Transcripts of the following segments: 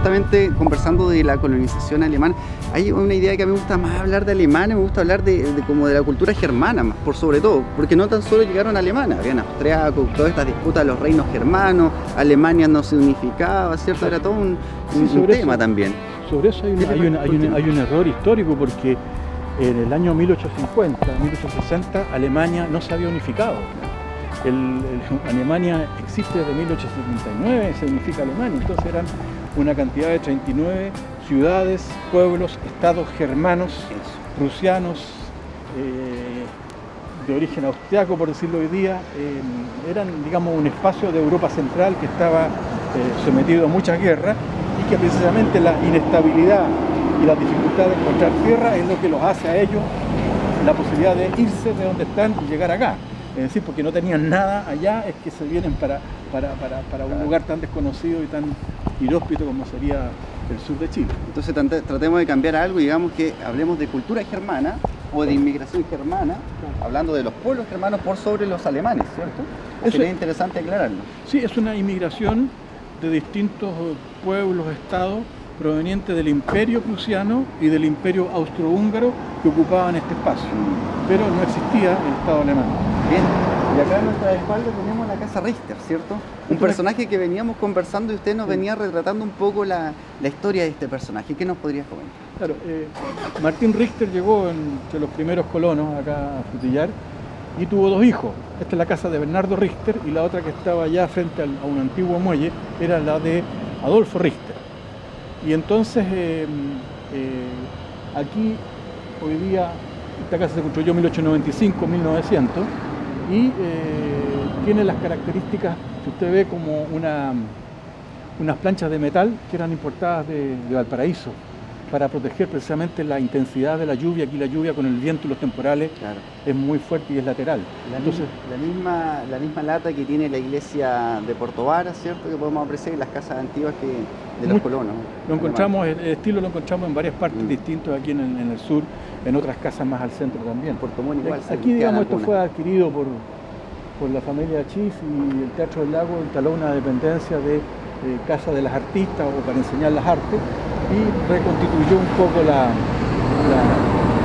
justamente conversando de la colonización alemana, hay una idea que a mí me gusta más hablar de Alemania, me gusta hablar como de la cultura germana, más por sobre todo, porque no tan solo llegaron alemanes, habían austriacos, todas estas disputas de los reinos germanos, Alemania no se unificaba, ¿cierto? Era todo un tema también. Sobre eso hay un error histórico, porque en el año 1850, 1860, Alemania no se había unificado. Alemania existe desde 1879, se unifica Alemania, entonces eran una cantidad de 39 ciudades, pueblos, estados germanos, prusianos, de origen austriaco, por decirlo hoy día. Eran, digamos, un espacio de Europa Central que estaba sometido a muchas guerras, y que precisamente la inestabilidad y la dificultad de encontrar tierra es lo que los hace a ellos la posibilidad de irse de donde están y llegar acá. Es decir, porque no tenían nada allá, es que se vienen para un lugar tan desconocido y tan inhóspito como sería el sur de Chile. Entonces tratemos de cambiar algo y digamos que hablemos de cultura germana o de inmigración germana, hablando de los pueblos germanos por sobre los alemanes, ¿cierto? Sería interesante aclararlo. Sí, es una inmigración de distintos pueblos, estados, provenientes del Imperio Prusiano y del Imperio Austrohúngaro, que ocupaban este espacio, pero no existía el Estado alemán. Bien, y acá a nuestra espalda tenemos la Casa Richter, ¿cierto? Un personaje que veníamos conversando y usted nos venía retratando un poco la historia de este personaje. ¿Qué nos podrías comentar? Claro, Martín Richter llegó entre los primeros colonos acá a Frutillar y tuvo dos hijos. Esta es la casa de Bernardo Richter, y la otra, que estaba allá frente a un antiguo muelle, era la de Adolfo Richter. Y entonces aquí hoy día esta casa se construyó en 1895-1900 y tiene las características que usted ve, como unas planchas de metal que eran importadas de Valparaíso para proteger precisamente la intensidad de la lluvia. Aquí la lluvia, con el viento y los temporales, es muy fuerte y es lateral. Entonces, la misma lata que tiene la iglesia de Puerto Vara, ¿cierto? Que podemos apreciar en las casas antiguas de los colonos. Lo encontramos, el estilo lo encontramos en varias partes distintas, aquí en el sur, en otras casas más al centro también. Puerto Montt igual. Aquí, digamos, esto fue adquirido por la familia Chis, y el Teatro del Lago instaló una dependencia de Casa de las Artistas, o para enseñar las artes, y reconstituyó un poco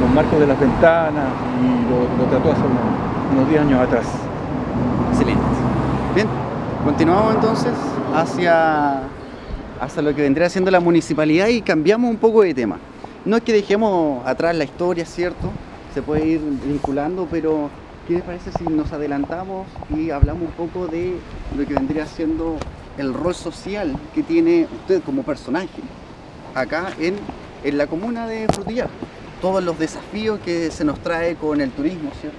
los marcos de las ventanas, y lo trató hace unos 10 años atrás. Excelente. Bien, continuamos entonces hacia lo que vendría siendo la municipalidad, y cambiamos un poco de tema. No es que dejemos atrás la historia, ¿cierto? Se puede ir vinculando, pero ¿qué les parece si nos adelantamos y hablamos un poco de lo que vendría siendo el rol social que tiene usted como personaje acá en la comuna de Frutillar? Todos los desafíos que se nos trae con el turismo, ¿cierto?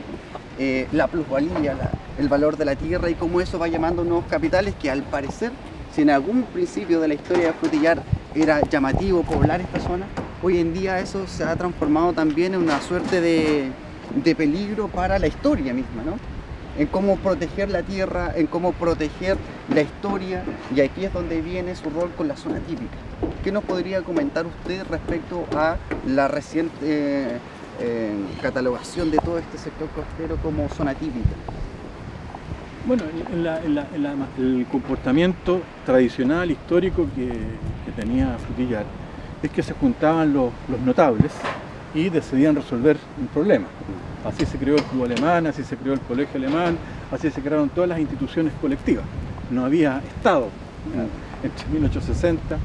La plusvalía, el valor de la tierra, y cómo eso va llamando nuevos capitales que, al parecer, si en algún principio de la historia de Frutillar era llamativo poblar esta zona, hoy en día eso se ha transformado también en una suerte de peligro para la historia misma, ¿no? En cómo proteger la tierra, en cómo proteger la historia, y aquí es donde viene su rol con la zona típica. ¿Qué nos podría comentar usted respecto a la reciente catalogación de todo este sector costero como zona típica? Bueno, el comportamiento tradicional, histórico que tenía Frutillar es que se juntaban los notables y decidían resolver un problema. Así se creó el Club Alemán, así se creó el Colegio Alemán, así se crearon todas las instituciones colectivas. No había Estado. Entre 1860,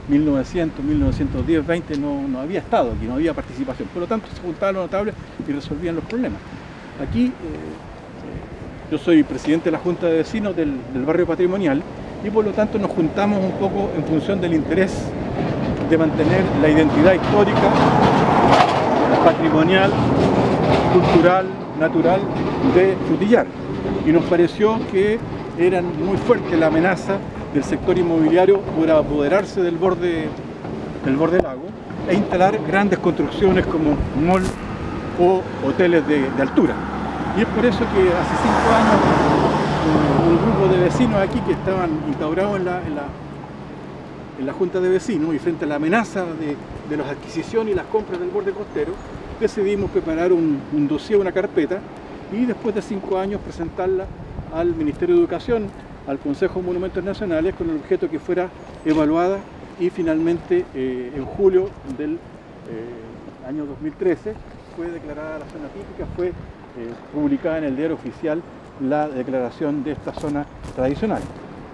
1900, 1910, 20 no había Estado aquí, no había participación. Por lo tanto, se juntaban los notables y resolvían los problemas. Aquí yo soy presidente de la Junta de Vecinos del barrio patrimonial, y por lo tanto nos juntamos un poco en función del interés de mantener la identidad histórica, patrimonial, cultural, natural de Frutillar. Y nos pareció que era muy fuerte la amenaza del sector inmobiliario por apoderarse del borde lago e instalar grandes construcciones como mall o hoteles de altura. Y es por eso que hace 5 años un grupo de vecinos aquí, que estaban instaurados en la Junta de Vecinos, y frente a la amenaza de las adquisiciones y las compras del borde costero, decidimos preparar un dossier, una carpeta, y después de 5 años presentarla al Ministerio de Educación, al Consejo de Monumentos Nacionales, con el objeto que fuera evaluada y finalmente en julio del año 2013 fue declarada la zona típica, fue publicada en el diario oficial la declaración de esta zona tradicional.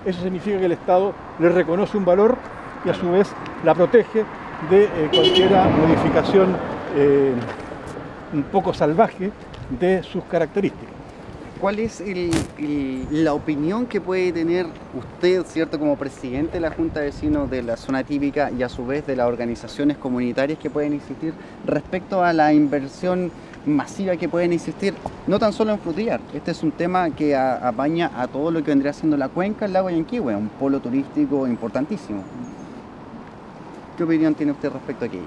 Eso significa que el Estado le reconoce un valor y a su vez la protege de cualquier modificación un poco salvaje de sus características. ¿Cuál es la opinión que puede tener usted, cierto, como presidente de la Junta de Vecinos de la zona típica y a su vez de las organizaciones comunitarias que pueden existir respecto a la inversión masiva que pueden existir, no tan solo en Frutillar? Este es un tema que apaña a todo lo que vendría siendo la cuenca, el lago Yanquihue, un polo turístico importantísimo. ¿Qué opinión tiene usted respecto a aquello?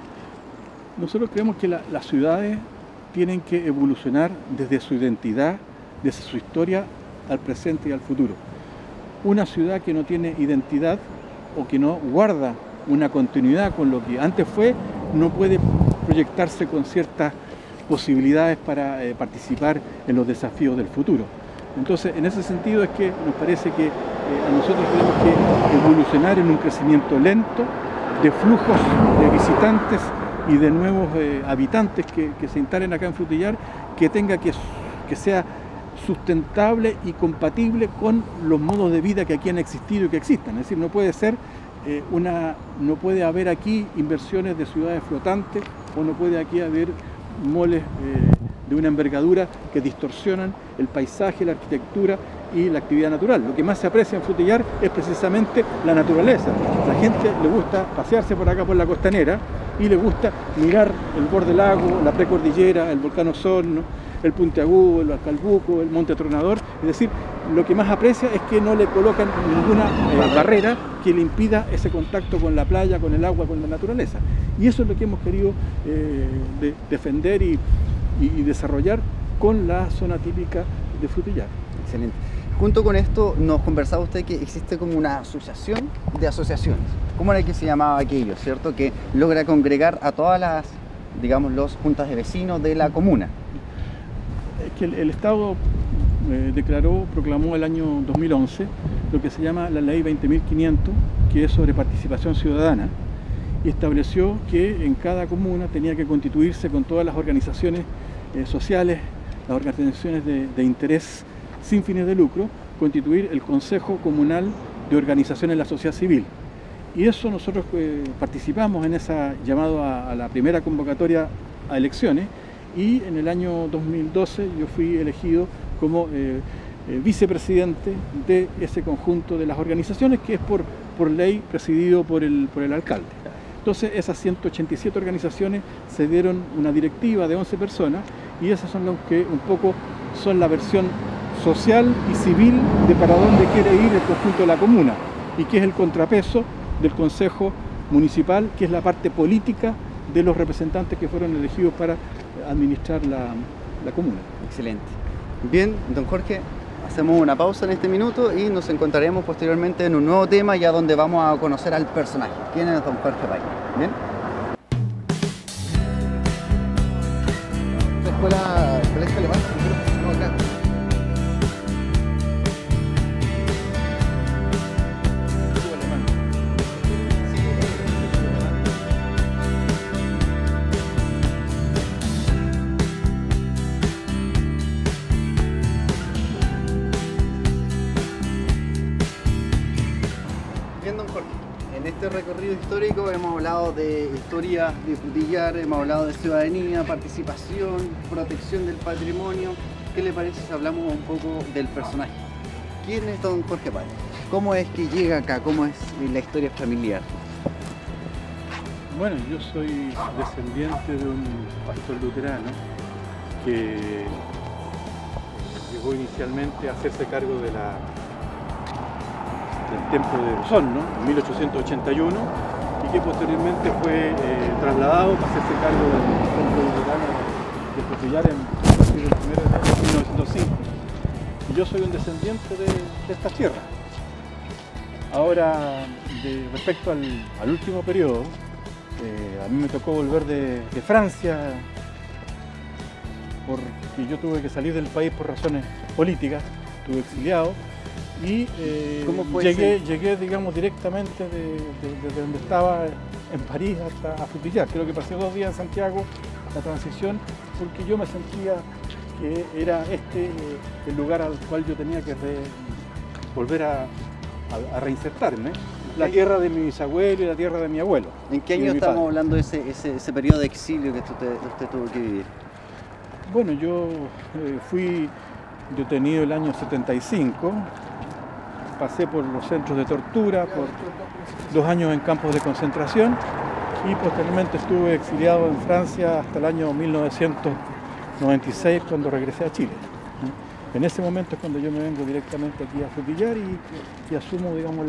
Nosotros creemos que las ciudades tienen que evolucionar desde su identidad, desde su historia al presente y al futuro. Una ciudad que no tiene identidad o que no guarda una continuidad con lo que antes fue, no puede proyectarse con ciertas posibilidades para participar en los desafíos del futuro. Entonces, en ese sentido es que nos parece que a nosotros tenemos que evolucionar en un crecimiento lento de flujos de visitantes y de nuevos habitantes que se instalen acá en Frutillar, que sea sustentable y compatible con los modos de vida que aquí han existido y que existan. Es decir, no puede ser no puede haber aquí inversiones de ciudades flotantes o no puede aquí haber moles de una envergadura que distorsionan el paisaje, la arquitectura y la actividad natural. Lo que más se aprecia en Frutillar es precisamente la naturaleza. La gente le gusta pasearse por acá por la costanera y le gusta mirar el borde lago, la precordillera, el volcán Osorno, el Puntiagudo, el Calbuco, el Monte Tronador. Es decir, lo que más aprecia es que no le colocan ninguna barrera que le impida ese contacto con la playa, con el agua, con la naturaleza. Y eso es lo que hemos querido defender y desarrollar con la zona típica de Frutillar. Excelente. Junto con esto nos conversaba usted que existe como una asociación de asociaciones. ¿Cómo era que se llamaba aquello, cierto? Que logra congregar a todas las, digamos, las juntas de vecinos de la comuna. Es que el Estado proclamó el año 2011 lo que se llama la Ley 20.500, que es sobre participación ciudadana, y estableció que en cada comuna tenía que constituirse con todas las organizaciones sociales, las organizaciones de interés sin fines de lucro, constituir el Consejo Comunal de Organizaciones de la Sociedad Civil. Y eso nosotros participamos en esa llamado a la primera convocatoria a elecciones, y en el año 2012 yo fui elegido como vicepresidente de ese conjunto de las organizaciones, que es por ley presidido por el alcalde. Entonces esas 187 organizaciones se dieron una directiva de 11 personas, y esas son las que un poco son la versión social y civil de para dónde quiere ir el conjunto de la comuna, y que es el contrapeso del Consejo Municipal, que es la parte política de los representantes que fueron elegidos para administrar la comuna. Excelente. Bien, don Jorge, hacemos una pausa en este minuto y nos encontraremos posteriormente en un nuevo tema, ya donde vamos a conocer al personaje. ¿Quién es don Jorge Valle? Bien. Escuela Colegio Alemán, no acá. En este recorrido histórico hemos hablado de historia de Frutillar, hemos hablado de ciudadanía, participación, protección del patrimonio. ¿Qué le parece si hablamos un poco del personaje? ¿Quién es don Jorge Valle? ¿Cómo es que llega acá? ¿Cómo es la historia familiar? Bueno, yo soy descendiente de un pastor luterano que llegó inicialmente a hacerse cargo del templo de Osorno en 1881, y que posteriormente fue trasladado para hacerse cargo del templo luterano de Frutillar a partir del 1 de enero de 1905. Y yo soy un descendiente de esta tierra. Ahora, respecto al último periodo, a mí me tocó volver de Francia, porque yo tuve que salir del país por razones políticas, estuve exiliado, Y ¿Cómo fue llegué, digamos, directamente desde donde estaba en París hasta a Frutillar. Creo que pasé 2 días en Santiago, la transición, porque yo me sentía que era el lugar al cual yo tenía que volver a reinsertarme. La tierra de mi bisabuelo y la tierra de mi abuelo. ¿En qué año estamos hablando de ese periodo de exilio que usted tuvo que vivir? Bueno, yo fui detenido el año 75, pasé por los centros de tortura, por 2 años en campos de concentración y posteriormente estuve exiliado en Francia hasta el año 1996 cuando regresé a Chile. En ese momento es cuando yo me vengo directamente aquí a Frutillar y asumo, digamos,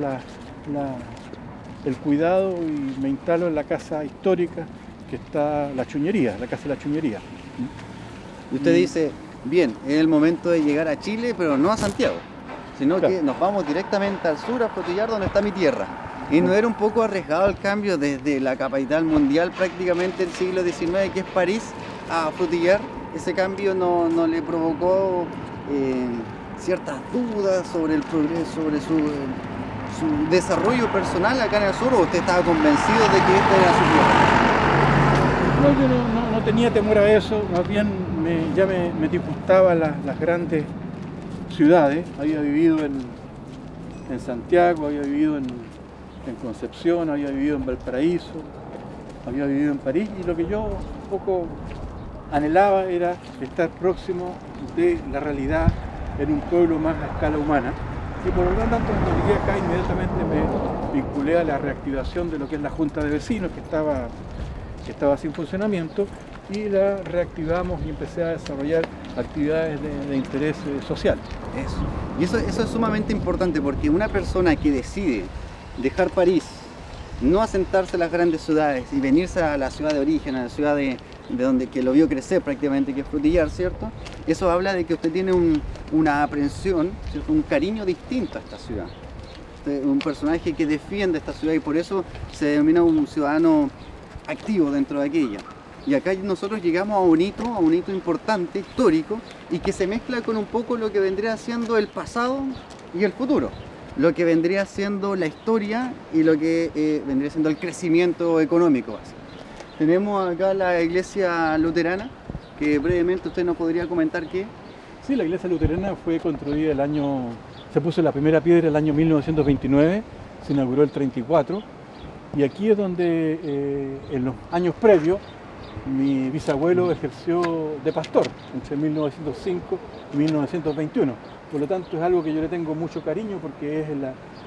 el cuidado y me instalo en la casa histórica que está la Chuñería, la Casa de la Chuñería. Y usted dice, bien, es el momento de llegar a Chile, pero no a Santiago, sino claro, que nos vamos directamente al sur, a Frutillar, donde está mi tierra. ¿Y no era un poco arriesgado el cambio desde la capital mundial prácticamente del siglo XIX, que es París, a Frutillar? ¿Ese cambio no le provocó ciertas dudas sobre el progreso, sobre su desarrollo personal acá en el sur, o usted estaba convencido de que esta era su tierra? No, yo no tenía temor a eso, más bien ya me disgustaban las grandes ciudades. Había vivido en Santiago, había vivido en Concepción, había vivido en Valparaíso, había vivido en París, y lo que yo un poco anhelaba era estar próximo de la realidad en un pueblo más a escala humana. Y por lo tanto, cuando llegué acá, inmediatamente me vinculé a la reactivación de lo que es la Junta de Vecinos, que estaba sin funcionamiento, y la reactivamos y empecé a desarrollar actividades de interés social. Eso. Y eso es sumamente importante, porque una persona que decide dejar París, no asentarse en las grandes ciudades y venirse a la ciudad de origen, a la ciudad de donde que lo vio crecer prácticamente, que es Frutillar, ¿cierto? Eso habla de que usted tiene una aprehensión, ¿cierto? Un cariño distinto a esta ciudad. Usted, un personaje que defiende esta ciudad, y por eso se denomina un ciudadano activo dentro de aquella. Y acá nosotros llegamos a un hito importante, histórico, y que se mezcla con un poco lo que vendría siendo el pasado y el futuro. Lo que vendría siendo la historia y lo que vendría siendo el crecimiento económico básico. Tenemos acá la iglesia luterana, que brevemente usted nos podría comentar qué. Sí, la iglesia luterana fue construida se puso la primera piedra el año 1929, se inauguró el 34, y aquí es donde en los años previos mi bisabuelo ejerció de pastor, entre 1905 y 1921. Por lo tanto, es algo que yo le tengo mucho cariño, porque es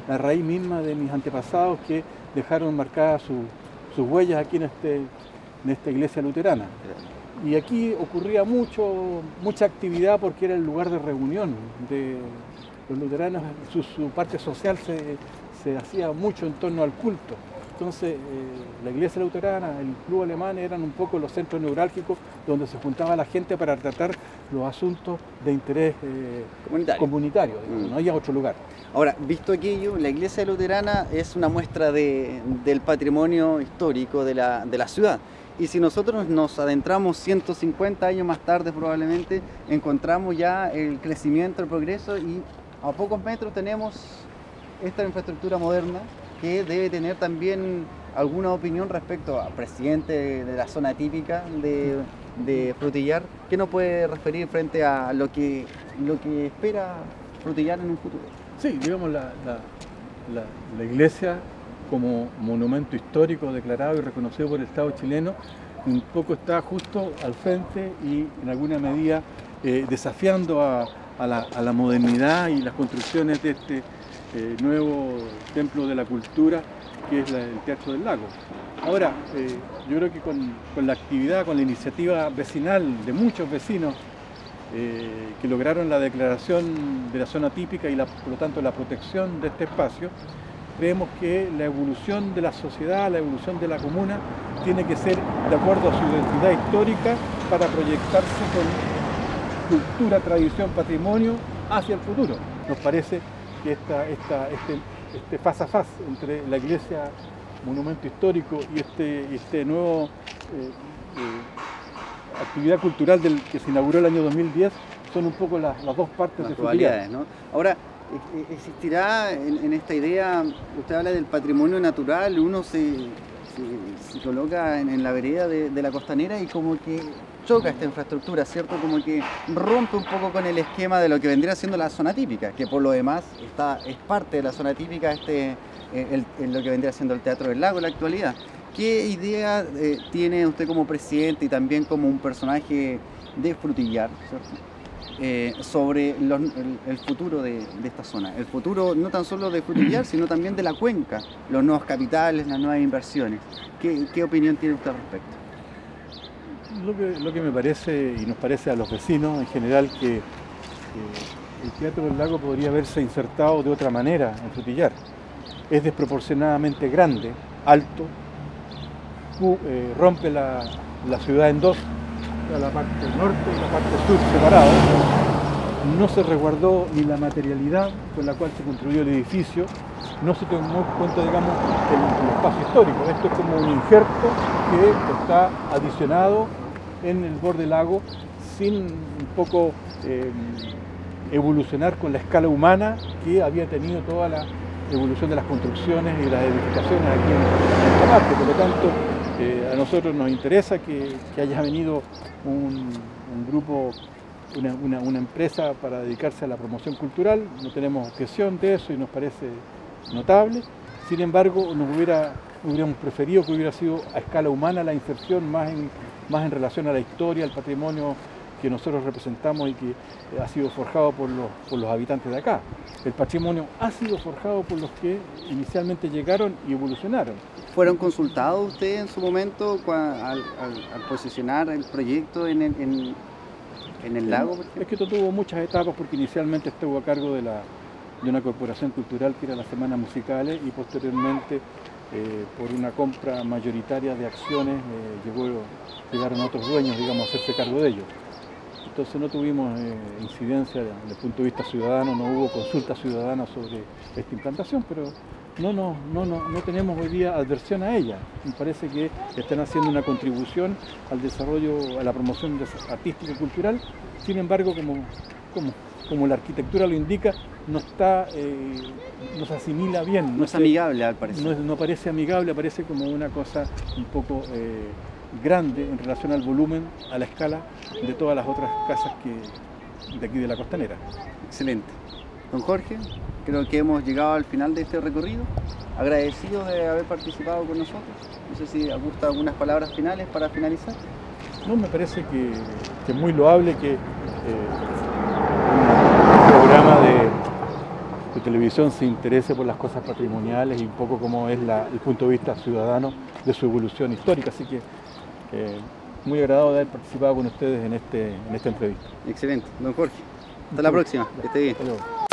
la raíz misma de mis antepasados que dejaron marcadas sus huellas aquí en esta iglesia luterana. Y aquí ocurría mucha actividad, porque era el lugar de reunión de los luteranos. Su parte social se hacía mucho en torno al culto. Entonces, la iglesia luterana, el club alemán eran un poco los centros neurálgicos donde se juntaba la gente para tratar los asuntos de interés comunitario. No había otro lugar. Ahora, visto aquello, la iglesia luterana es una muestra del patrimonio histórico de la ciudad. Y si nosotros nos adentramos 150 años más tarde, probablemente encontramos ya el crecimiento, el progreso, y a pocos metros tenemos esta infraestructura moderna, que debe tener también alguna opinión respecto al presidente de la zona típica de Frutillar. ¿Qué nos puede referir frente a lo que espera Frutillar en un futuro? Sí, digamos, la iglesia como monumento histórico declarado y reconocido por el Estado chileno, un poco está justo al frente y en alguna medida desafiando a la modernidad y las construcciones de este nuevo templo de la cultura, que es el Teatro del Lago. Ahora, yo creo que con la actividad, con la iniciativa vecinal de muchos vecinos que lograron la declaración de la zona típica y por lo tanto la protección de este espacio, creemos que la evolución de la sociedad, la evolución de la comuna, tiene que ser de acuerdo a su identidad histórica para proyectarse con cultura, tradición, patrimonio hacia el futuro. Nos parece que este faz a faz entre la iglesia, monumento histórico, y este nuevo actividad cultural que se inauguró el año 2010 son un poco las dos partes de Frutillar, ¿no? Ahora, ¿Existirá en esta idea, usted habla del patrimonio natural, uno se coloca en la vereda de la costanera y como que choca esta infraestructura, ¿cierto? Como que rompe un poco con el esquema de lo que vendría siendo la zona típica, que por lo demás es parte de la zona típica lo que vendría siendo el Teatro del Lago en la actualidad. ¿Qué idea tiene usted como presidente y también como un personaje de Frutillar, ¿cierto? Sobre el futuro de esta zona? El futuro no tan solo de Frutillar, sino también de la cuenca, los nuevos capitales, las nuevas inversiones. ¿Qué opinión tiene usted al respecto? Lo que me parece y nos parece a los vecinos en general que el Teatro del Lago podría haberse insertado de otra manera en Frutillar. Es desproporcionadamente grande, alto, rompe la ciudad en dos, la parte norte y la parte sur separadas. No se resguardó ni la materialidad con la cual se construyó el edificio, no se tomó en cuenta, digamos, el espacio histórico. Esto es como un injerto que está adicionado en el borde del lago sin un poco evolucionar con la escala humana que había tenido toda la evolución de las construcciones y las edificaciones aquí en esta parte. Por lo tanto, a nosotros nos interesa que haya venido un grupo, una empresa para dedicarse a la promoción cultural. No tenemos objeción de eso y nos parece notable. Sin embargo, hubiéramos preferido que hubiera sido a escala humana la inserción más en relación a la historia, al patrimonio que nosotros representamos y que ha sido forjado por los habitantes de acá. El patrimonio ha sido forjado por los que inicialmente llegaron y evolucionaron. ¿Fueron consultados ustedes en su momento al posicionar el proyecto en el lago? Es que esto tuvo muchas etapas porque inicialmente estuvo a cargo de una corporación cultural que era las Semanas Musicales y posteriormente por una compra mayoritaria de acciones llegaron otros dueños, digamos, a hacerse cargo de ellos. Entonces no tuvimos incidencia desde el punto de vista ciudadano, no hubo consulta ciudadana sobre esta implantación, pero no tenemos hoy día adversión a ella. Me parece que están haciendo una contribución al desarrollo, a la promoción artística y cultural. Sin embargo, como la arquitectura lo indica, no se asimila bien. No es amigable, al parecer. No parece amigable, parece como una cosa un poco grande en relación al volumen, a la escala de todas las otras casas de aquí de la costanera. Excelente. Don Jorge, creo que hemos llegado al final de este recorrido. Agradecido de haber participado con nosotros. No sé si gusta algunas palabras finales para finalizar. No, me parece que es muy loable que un programa de televisión se interese por las cosas patrimoniales y un poco como es el punto de vista ciudadano de su evolución histórica. Así que muy agradado de haber participado con ustedes en esta entrevista. Excelente. Don Jorge, hasta la próxima. Que esté bien. Hasta luego.